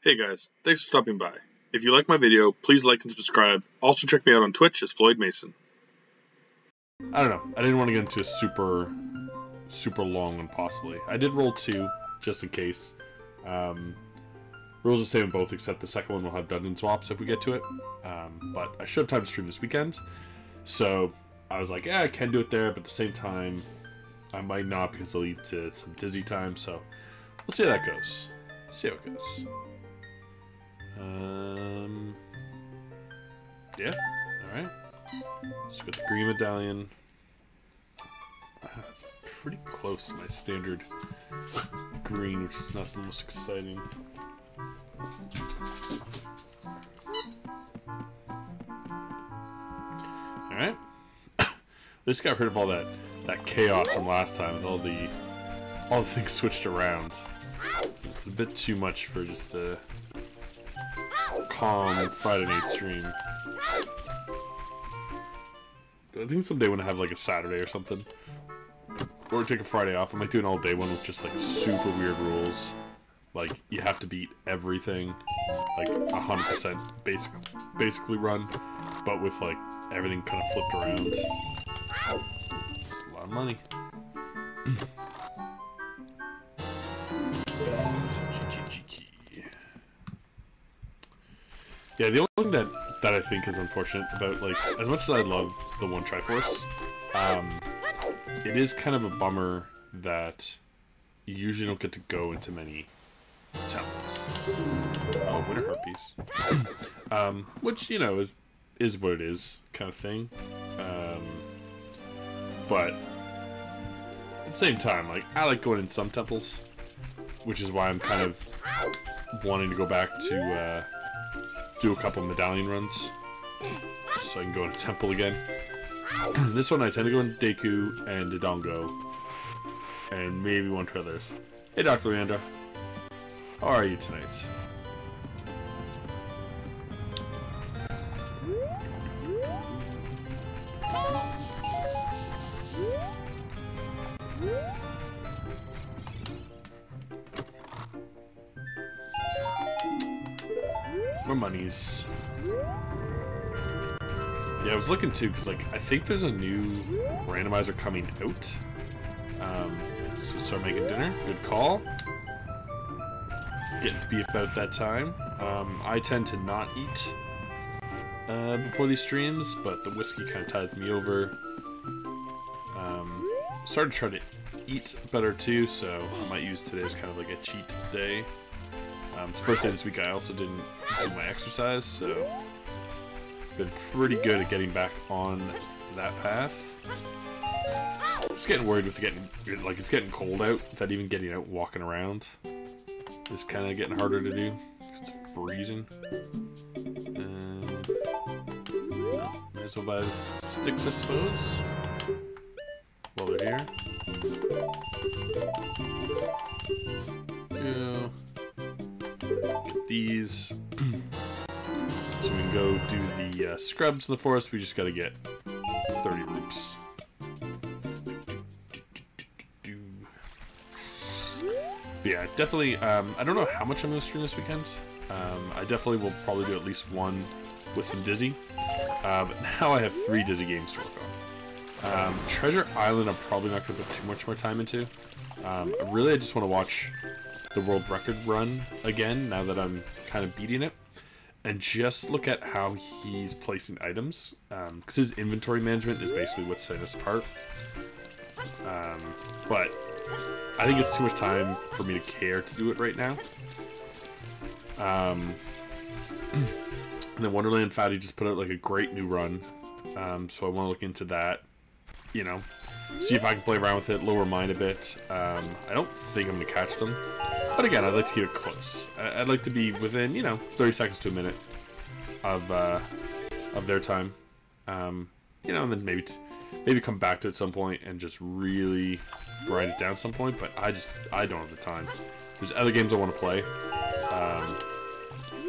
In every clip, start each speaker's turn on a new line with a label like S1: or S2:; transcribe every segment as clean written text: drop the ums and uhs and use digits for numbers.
S1: Hey guys, thanks for stopping by. If you like my video, please like and subscribe. Also check me out on Twitch as Floyd Mason.
S2: I don't know. I didn't want to get into a super long one possibly. I did roll 2, just in case. Rules are the same in both, except the second one will have dungeon swaps if we get to it. But I should have time to stream this weekend. So I was like, yeah, I can do it there, but at the same time, I might not because it'll lead to some dizzy time. So we'll see how that goes. See how it goes. Yeah, alright. So we got the green medallion. That's pretty close to my standard green, which is not the most exciting. Alright. This got rid of all that chaos from last time with all the things switched around. It's a bit too much for just a calm Friday night stream. I think someday when I have like a Saturday or something, or take a Friday off, I might do an all-day one with just like super weird rules. Like you have to beat everything, like 100% basically run, but with like everything kind of flipped around. It's a lot of money. Yeah, the only thing that I think is unfortunate about, like, as much as I love the one Triforce, it is kind of a bummer that you usually don't get to go into many temples. Oh, winter herpes. Which, you know, is what it is, kind of thing. But at the same time, like, I like going in some temples, which is why I'm kind of wanting to go back to do a couple medallion runs, just so I can go in a temple again. This one I tend to go in Deku and Dodongo, and maybe one or two others. Hey Dr. Leandro, how are you tonight? More monies. Yeah, I was looking too, because like I think there's a new randomizer coming out. So we start making dinner. Good call. Getting to be about that time. I tend to not eat before these streams, but the whiskey kind of tides me over. Started to try to eat better too, so I might use today as kind of like a cheat day. It's the first day this week I also didn't do my exercise, so been pretty good at getting back on that path. Just getting worried with it's getting cold out, that even getting out and walking around is kind of getting harder to do. It's freezing. No, might as well buy some sticks, I suppose, while they're here. Yeah. Get these. So we can go do the scrubs in the forest. We just gotta get 30 roots. But yeah, definitely. I don't know how much I'm gonna stream this weekend. I definitely will probably do at least one with some Dizzy. But now I have 3 Dizzy games to work on. Treasure Island, I'm probably not gonna put too much more time into. Really, I just want to watch the world record run again now that I'm kind of beating it, and just look at how he's placing items, because his inventory management is basically what's setting us apart. But I think it's too much time for me to care to do it right now. And then Wonderland Fatty just put out like a great new run, so I want to look into that, you know, see if I can play around with it, lower mine a bit. I don't think I'm going to catch them, but again, I'd like to keep it close. I'd like to be within, you know, 30 seconds to a minute of their time. You know, and then maybe come back to it at some point and just really grind it down at some point, but I don't have the time. There's other games I want to play,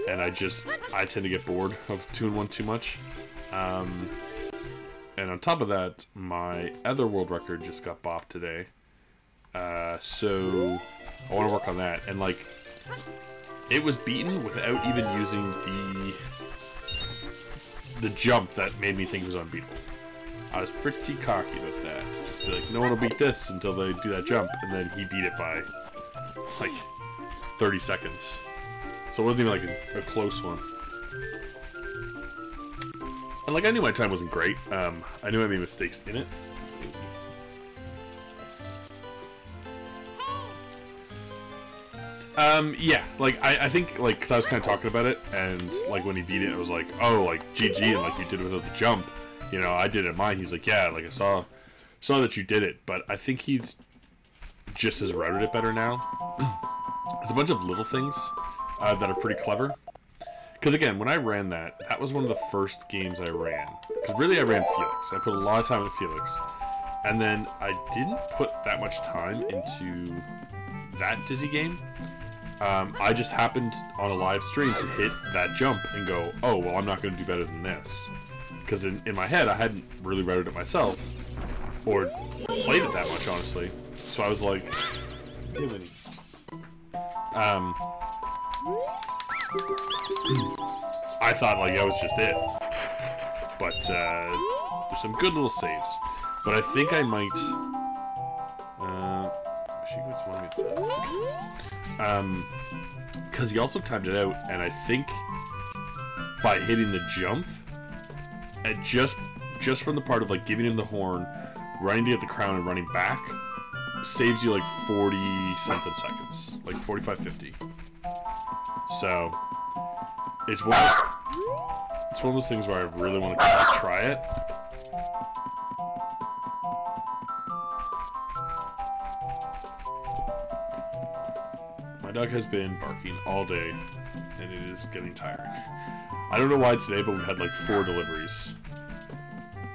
S2: and I tend to get bored of 2-in-1 too much. And on top of that, my other world record just got bopped today. So I want to work on that. And like, it was beaten without even using the jump that made me think it was unbeatable. I was pretty cocky about that. Just be like, no one will beat this until they do that jump, and then he beat it by like 30 seconds. So it wasn't even like a close one. And like I knew my time wasn't great. I knew I made mistakes in it. Yeah, like, I think, like, because I was kind of talking about it, and, like, when he beat it, it was like, oh, like, GG, and, like, you did it without the jump. You know, I did it mine. He's like, yeah, like, I saw that you did it, but I think he's just has routed it better now. There's a bunch of little things that are pretty clever. Because, again, when I ran that was one of the first games I ran. Because, really, I ran Felix. I put a lot of time into Felix. And then I didn't put that much time into that Dizzy game. I just happened on a live stream to hit that jump and go, oh, well, I'm not going to do better than this. Because in my head, I hadn't really routed it myself, or played it that much, honestly. So I was like, I thought, like, that was just it. But there's some good little saves. But I think I might... because he also timed it out, and I think by hitting the jump, and just from the part of like giving him the horn, running to get the crown and running back, saves you like 40 something seconds, like 45, 50. So it's one of those things where I really want to kind of try it. My dog has been barking all day, and it is getting tiring. I don't know why today, but we had like 4 deliveries.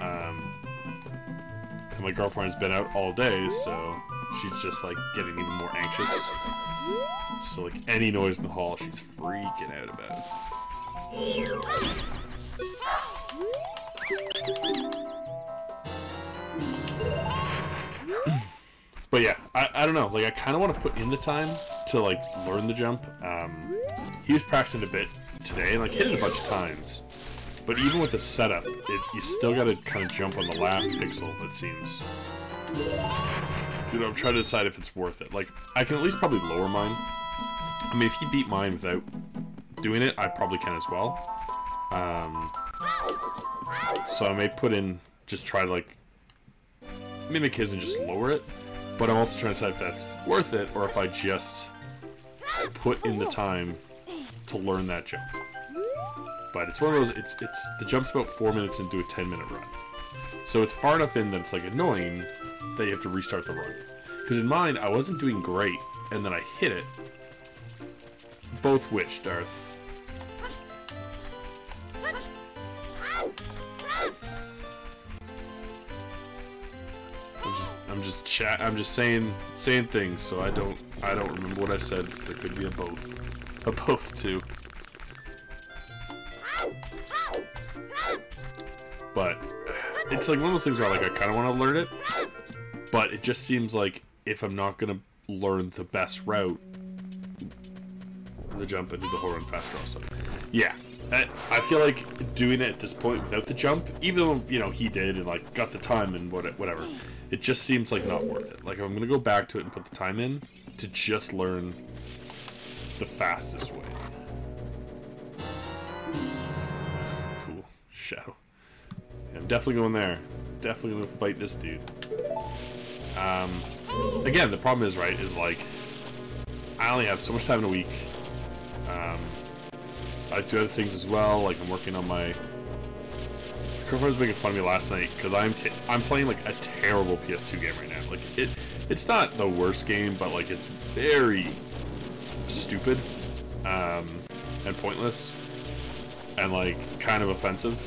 S2: And my girlfriend has been out all day, so she's just like getting even more anxious. So like any noise in the hall, she's freaking out about it. But yeah, I don't know, like I kind of want to put in the time to like learn the jump. He was practicing a bit today and like hit it a bunch of times, but even with the setup, you still got to kind of jump on the last pixel, it seems. You know, I'm trying to decide if it's worth it. Like I can at least probably lower mine. I mean, if he beat mine without doing it, I probably can as well. So I may put in, just try to like mimic his and just lower it. But I'm also trying to decide if that's worth it, or if I just put in the time to learn that jump. But it's one of those, the jump's about 4 minutes into a 10-minute run. So it's far enough in that it's like annoying that you have to restart the run. Because in mine, I wasn't doing great, and then I hit it. Both which, Darth? I'm just saying things, so I don't remember what I said. There could be a both too. But it's like one of those things where like I kind of want to learn it, but it just seems like if I'm not gonna learn the best route, the jump and do the whole run faster also. Yeah, I feel like doing it at this point without the jump, even though you know he did and like got the time and whatever. It just seems like not worth it. Like, I'm going to go back to it and put the time in to just learn the fastest way. Cool. Shadow. Yeah, I'm definitely going there. Definitely going to fight this dude. Again, the problem is, right, is like, I only have so much time in a week. I do other things as well. Like, I'm working on my... Girlfriend was making fun of me last night because I'm playing like a terrible PS2 game right now. Like it's not the worst game, but like it's very stupid and pointless and like kind of offensive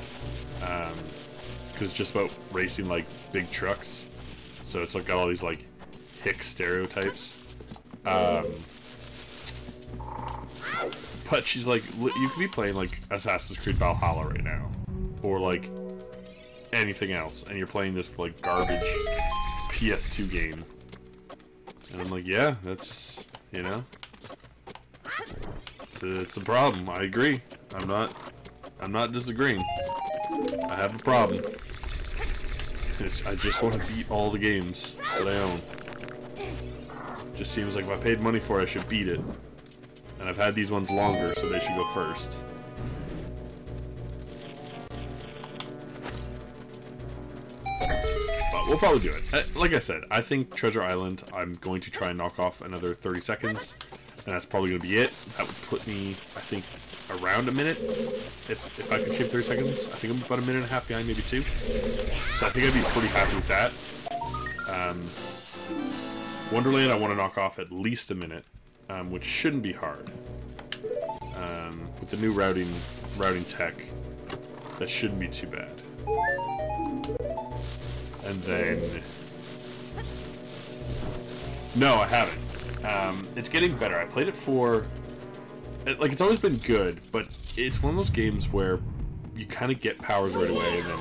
S2: because it's just about racing like big trucks. So it's like got all these like hick stereotypes. But she's like, you could be playing like Assassin's Creed Valhalla right now, or like anything else, and you're playing this like garbage PS2 game. And I'm like, yeah, that's, you know, it's a problem. I agree. I'm not disagreeing. I have a problem. I just want to beat all the games that I own. Just seems like if I paid money for it, I should beat it. And I've had these ones longer, so they should go first. But we'll probably do it. Like I said, I think Treasure Island, I'm going to try and knock off another 30 seconds. And that's probably going to be it. That would put me, I think, around a minute. If I could shave 30 seconds. I think I'm about a minute and a half behind, maybe 2. So I think I'd be pretty happy with that. Wonderland, I want to knock off at least a minute, which shouldn't be hard. With the new routing tech, that shouldn't be too bad. And then... No, I haven't. It's getting better. I played it for... Like, it's always been good, but it's one of those games where you kind of get powers right away and then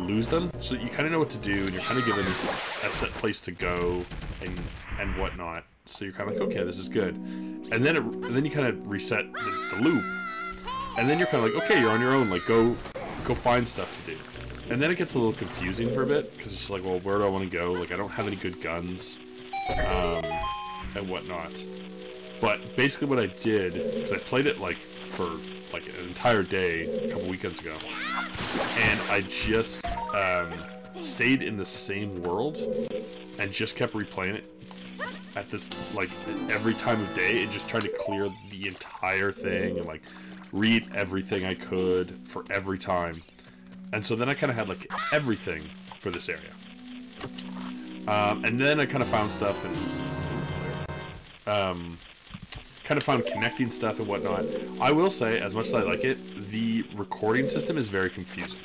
S2: lose them. So you kind of know what to do, and you're kind of given a set place to go and whatnot. So you're kind of like, okay, this is good. And then you kind of reset the loop. And then you're kind of like, okay, you're on your own. Like, go find stuff to do. And then it gets a little confusing for a bit, because it's just like, well, where do I want to go? Like, I don't have any good guns. And whatnot. But basically what I did, because I played it like for like an entire day a couple weekends ago, and I just stayed in the same world and just kept replaying it at this, like, every time of day, and just tried to clear the entire thing and like read everything I could for every time. And so then I kind of had like everything for this area. And then I kind of found stuff and kind of found connecting stuff and whatnot. I will say, as much as I like it, the recording system is very confusing.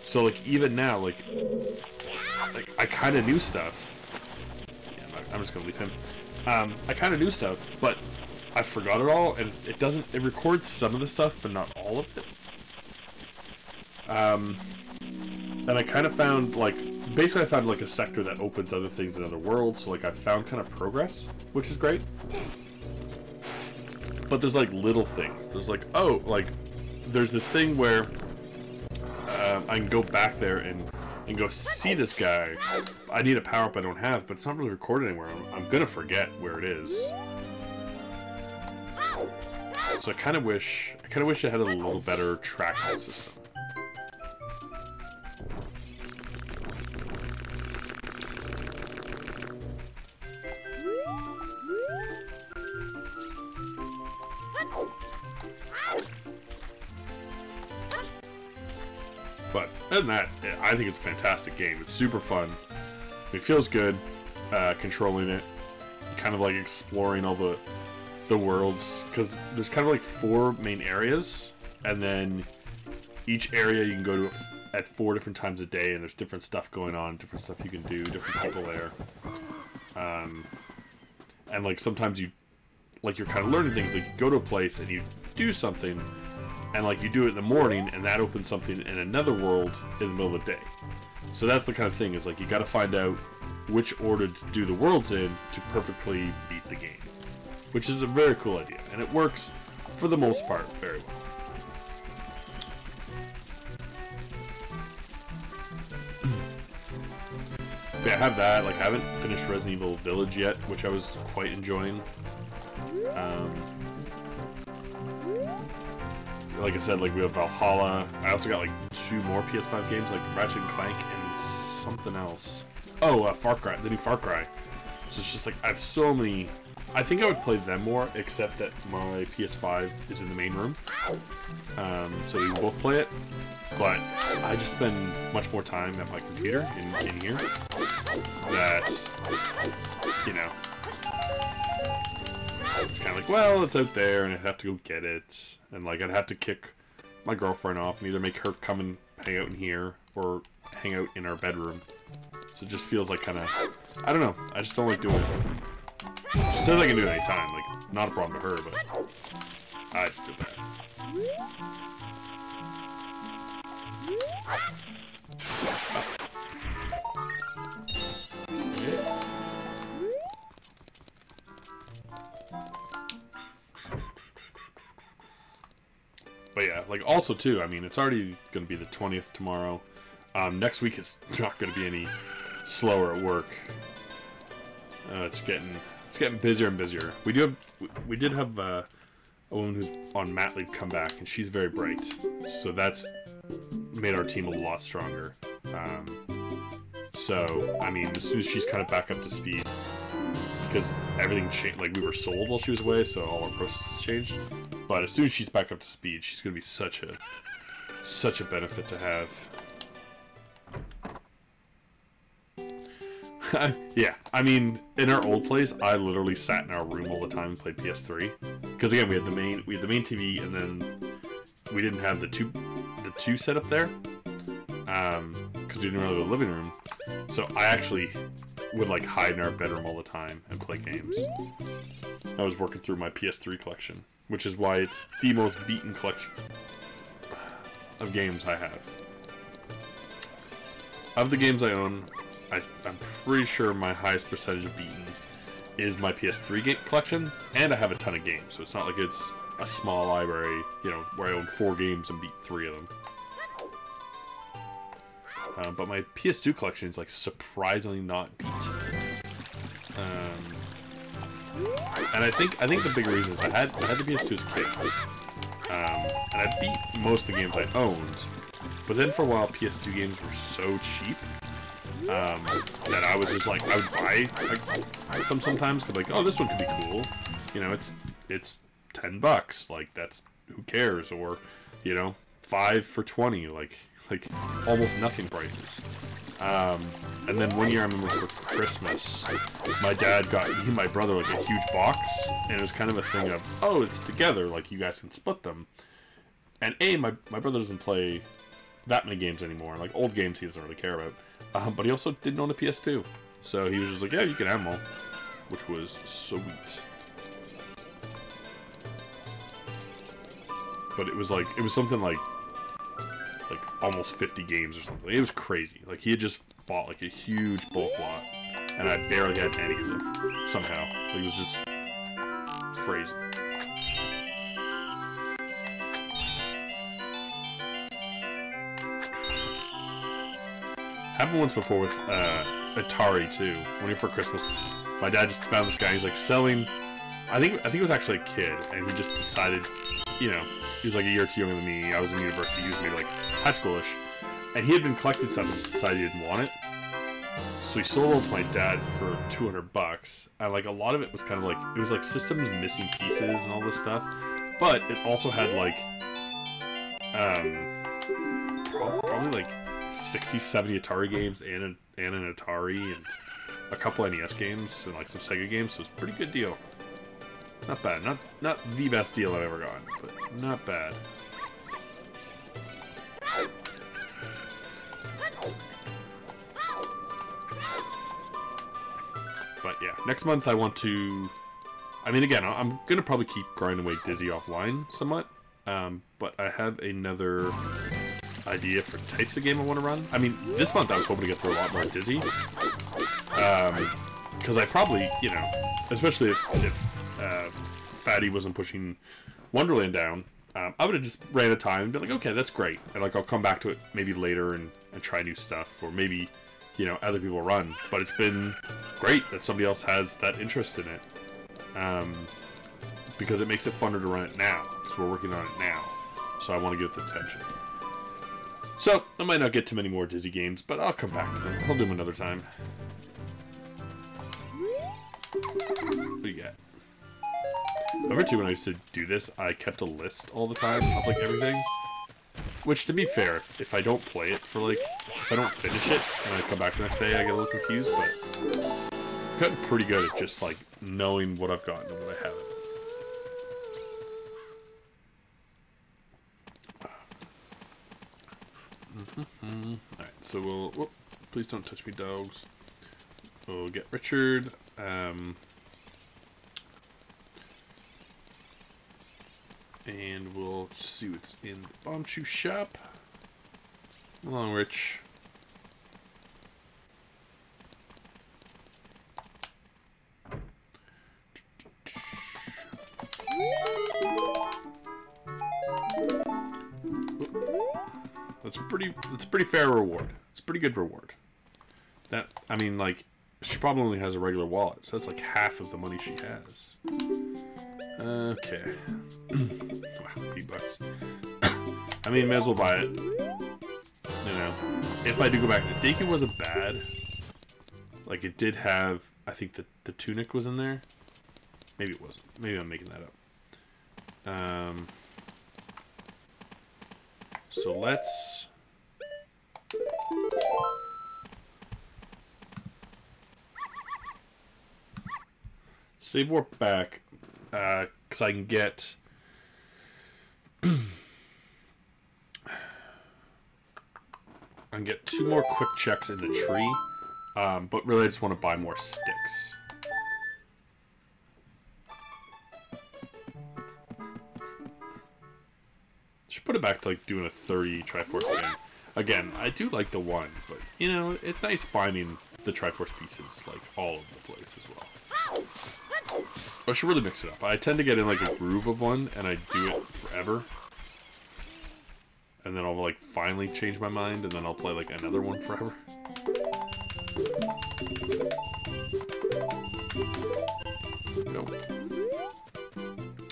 S2: So, like, even now, like I kind of knew stuff. Yeah, I'm just gonna leave him. I kind of knew stuff, but I forgot it all, and it records some of the stuff, but not all of it. And I kind of found, like, basically I found, like, a sector that opens other things in other worlds, so, like, I found kind of progress, which is great. But there's, like, little things. There's, like, oh, like, there's this thing where I can go back there and go see this guy. I need a power-up I don't have, but it's not really recorded anywhere. I'm gonna forget where it is. So I kind of wish it had a little better tracking system. But other than that, I think it's a fantastic game. It's super fun. It feels good controlling it, kind of like exploring all the worlds, because there's kind of like 4 main areas, and then each area you can go to at 4 different times a day, and there's different stuff going on, different stuff you can do, different people there. And like sometimes you're kind of learning things. Like, you go to a place and you do something, and like you do it in the morning, and that opens something in another world in the middle of the day. So that's the kind of thing, is like you got to find out which order to do the worlds in to perfectly beat the game, which is a very cool idea, and it works for the most part very well. But yeah, I have that. Like, I haven't finished Resident Evil Village yet, which I was quite enjoying. Like I said, like, we have Valhalla. I also got like 2 more PS5 games, like Ratchet and Clank and something else. Oh, Far Cry, the new Far Cry. So it's just like, I have so many. I think I would play them more, except that my PS5 is in the main room. So we can both play it. But I just spend much more time at my computer in here. That, you know, it's kind of like, well, it's out there, and I'd have to go get it. And, like, I'd have to kick my girlfriend off and either make her come and hang out in here or hang out in our bedroom. So it just feels like kind of, I don't know, I just don't like doing it. She says I can do it anytime, like, not a problem to her, but I just feel bad. But yeah, like also too, I mean, it's already going to be the 20th tomorrow. Next week is not going to be any slower at work. It's getting busier and busier. We did have a woman who's on mat leave come back, and she's very bright, so that's made our team a lot stronger. So I mean, as soon as she's kind of back up to speed, because everything changed, like we were sold while she was away, so all our processes changed. But as soon as she's back up to speed, she's going to be such a benefit to have. Yeah, I mean, in our old place, I literally sat in our room all the time and played PS3. Because again, we had the main TV, and then we didn't have the two set up there, because we didn't really have a living room. So I actually would like hide in our bedroom all the time and play games. I was working through my PS3 collection, which is why it's the most beaten collection of games I have. Of the games I own, I'm pretty sure my highest percentage of beaten is my PS3 game collection, and I have a ton of games, so it's not like it's a small library, you know, where I own 4 games and beat 3 of them. But my PS2 collection is like surprisingly not beat. And I think the big reason is I had the PS2 as a kid, and I beat most of the games I owned. But then for a while, PS2 games were so cheap that I was just like, I would buy like sometimes, cause like, oh, this one could be cool, you know, it's $10, like that's, who cares, or you know, 5 for 20, like almost nothing prices. And then one year I remember for Christmas, my dad got me and my brother like a huge box, and it was kind of a thing of, oh, it's together, like you guys can split them. And my brother doesn't play that many games anymore, like old games he doesn't really care about. But he also didn't own a PS2, so he was just like, yeah, you can have them all, which was sweet. But it was something like almost 50 games or something. It was crazy. Like he had just bought like a huge bulk lot, and I barely had any of them somehow. Like, it was just crazy. Happened once before with Atari too. One year for Christmas, my dad just found this guy. He's like selling. I think it was actually a kid, and he just decided, you know, he was like a year or 2 younger than me. I was in university. He was maybe like high schoolish, and he had been collecting stuff and just decided he didn't want it. So he sold it to my dad for $200, and like a lot of it was kind of like, it was like systems missing pieces and all this stuff, but it also had like probably like 60, 70 Atari games and an Atari and a couple NES games and like some Sega games, so it was a pretty good deal. Not bad. Not the best deal I've ever gotten, but not bad. But yeah, next month I want to... I mean, again, I'm going to probably keep grinding away Dizzy offline somewhat, but I have another idea for types of game I want to run. I mean, this month I was hoping to get through a lot more Dizzy, because I probably, you know, especially if Fatty wasn't pushing Wonderland down, I would have just ran a time and been like, okay, that's great, and like I'll come back to it maybe later and try new stuff, or maybe, you know, other people run. But it's been great that somebody else has that interest in it, because it makes it funner to run it now, because we're working on it now, so I want to give it the attention. So I might not get too many more Dizzy games, but I'll come back to them. I'll do them another time. What do you got? Remember too, when I used to do this, I kept a list all the time of like everything. Which, to be fair, if I don't play it for like, if I don't finish it and I come back the next day, I get a little confused. But I've gotten pretty good at just like knowing what I've gotten and what I haven't. Alright, so we'll... Whoop, please don't touch me, dogs. We'll get Richard. And we'll see what's in the Bombchu Shop. Come along, Rich. That's a pretty fair reward. It's a pretty good reward. That, I mean, like, she probably only has a regular wallet, so that's like half of the money she has. Okay. Wow, $8. I mean, may as well buy it. You know, if I do go back, the Deku wasn't bad. Like, it did have, I think the tunic was in there. Maybe it wasn't. Maybe I'm making that up. So let's... save warp back, because I can get... I can get 2 more quick checks in the tree, but really I just want to buy more sticks. Should put it back to like doing a 30 Triforce thing. Again, I do like the one, but you know, it's nice finding the Triforce pieces like all over the place as well. I should really mix it up. I tend to get in like a groove of one and I do it forever. And then I'll like finally change my mind and then I'll play like another one forever. Nope.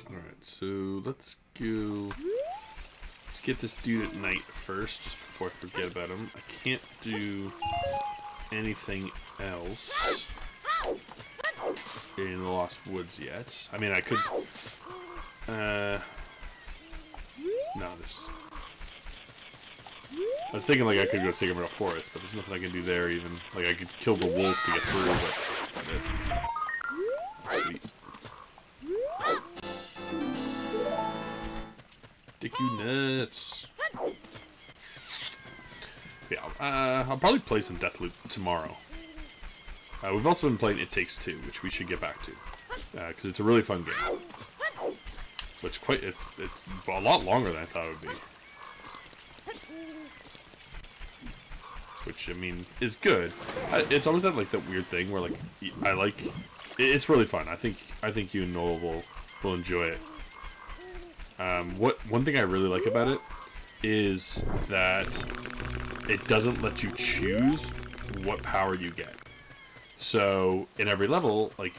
S2: Alright, so let's go... let's get this dude at night first, just before I forget about him. I can't do anything else in the Lost Woods yet. I mean, I could... no, there's... I was thinking like I could go to Hyrule Forest, but there's nothing I can do there even. Like I could kill the wolf to get through, but... sweet. Deku nuts. Yeah, I'll probably play some Deathloop tomorrow. We've also been playing It Takes Two, which we should get back to, because it's a really fun game. Which it's a lot longer than I thought it would be. Which I mean is good. It's always that like that weird thing where like I like it's really fun. I think you and Noel will enjoy it. One thing I really like about it is that it doesn't let you choose what power you get. So in every level, like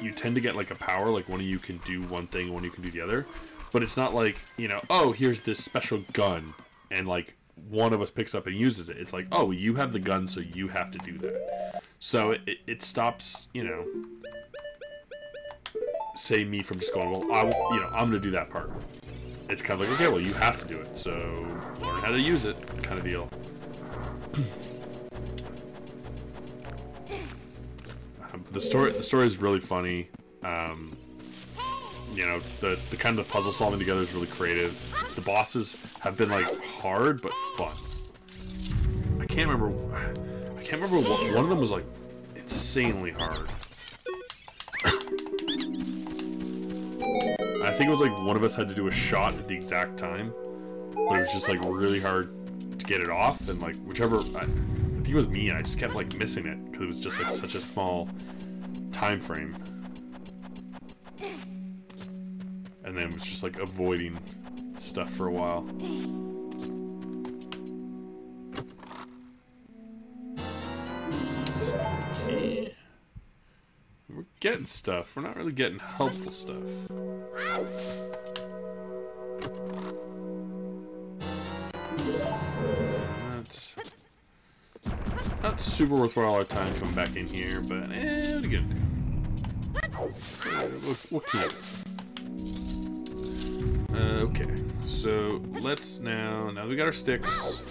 S2: you tend to get like a power, like one of you can do one thing, one of you can do the other. But it's not like, you know, oh, here's this special gun, and like one of us picks up and uses it. It's like, oh, you have the gun, so you have to do that. So it stops, you know, say me from just going, well, I'm gonna do that part. It's kind of like, okay, well, you have to do it, so learn how to use it, kind of deal. The story is really funny. You know, the kind of puzzle solving together is really creative. The bosses have been like hard but fun. I can't remember what one of them was like insanely hard. I think it was like one of us had to do a shot at the exact time, but it was just like really hard to get it off, and like whichever I think it was me, and I just kept like missing it because it was just like such a small time frame. And then it was just like avoiding stuff for a while. Okay. We're getting stuff. We're not really getting helpful stuff. Not super worthwhile our time coming back in here, but what are you gonna do? What can you do? Okay, so let's now we got our sticks.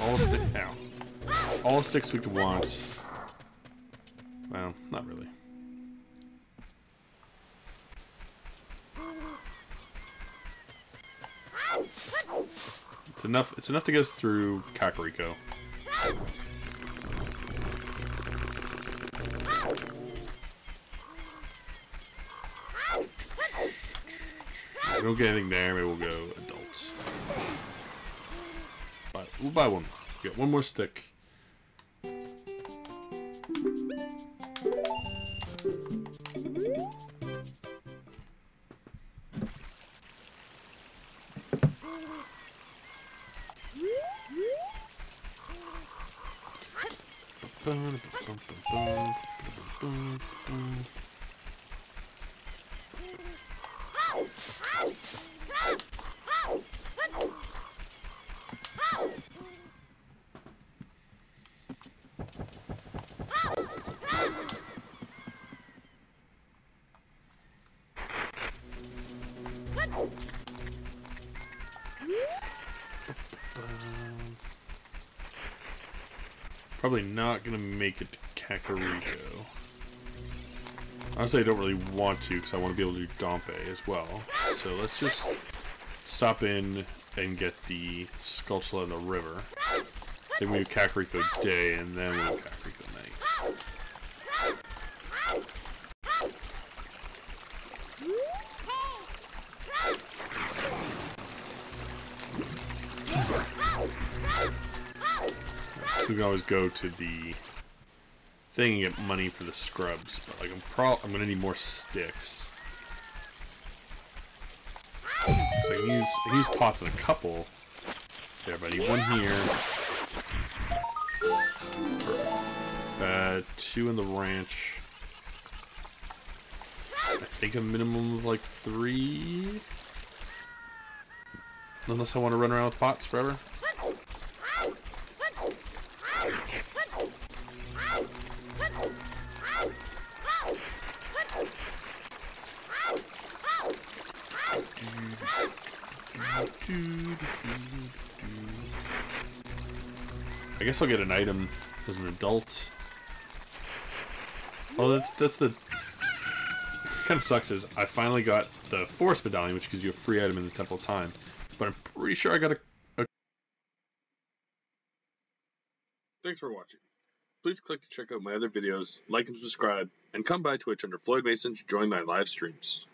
S2: All the sticks we could want. Well, not really. It's enough to get us through Kakariko. If we don't get anything there, maybe we'll go adults. But we'll buy one more. Get one more stick. Probably not gonna make it to Kakariko. Honestly, I don't really want to because I want to be able to do Dompe as well. So let's just stop in and get the Skulltula in the river. Then we do Kakariko day, and then we do Kakariko night. We can always go to the thing and get money for the scrubs, but like I'm gonna need more sticks. So I can use pots in a couple. There, but I need one here. 2 in the ranch. I think a minimum of like 3. Unless I want to run around with pots forever. I guess I'll get an item as an adult. Oh, that's the kind of sucks is I finally got the Forest Medallion, which gives you a free item in the Temple of Time, but I'm pretty sure I got a...
S1: Thanks for watching. Please click to check out my other videos, like and subscribe, and come by Twitch under Floyd Mason to join my live streams.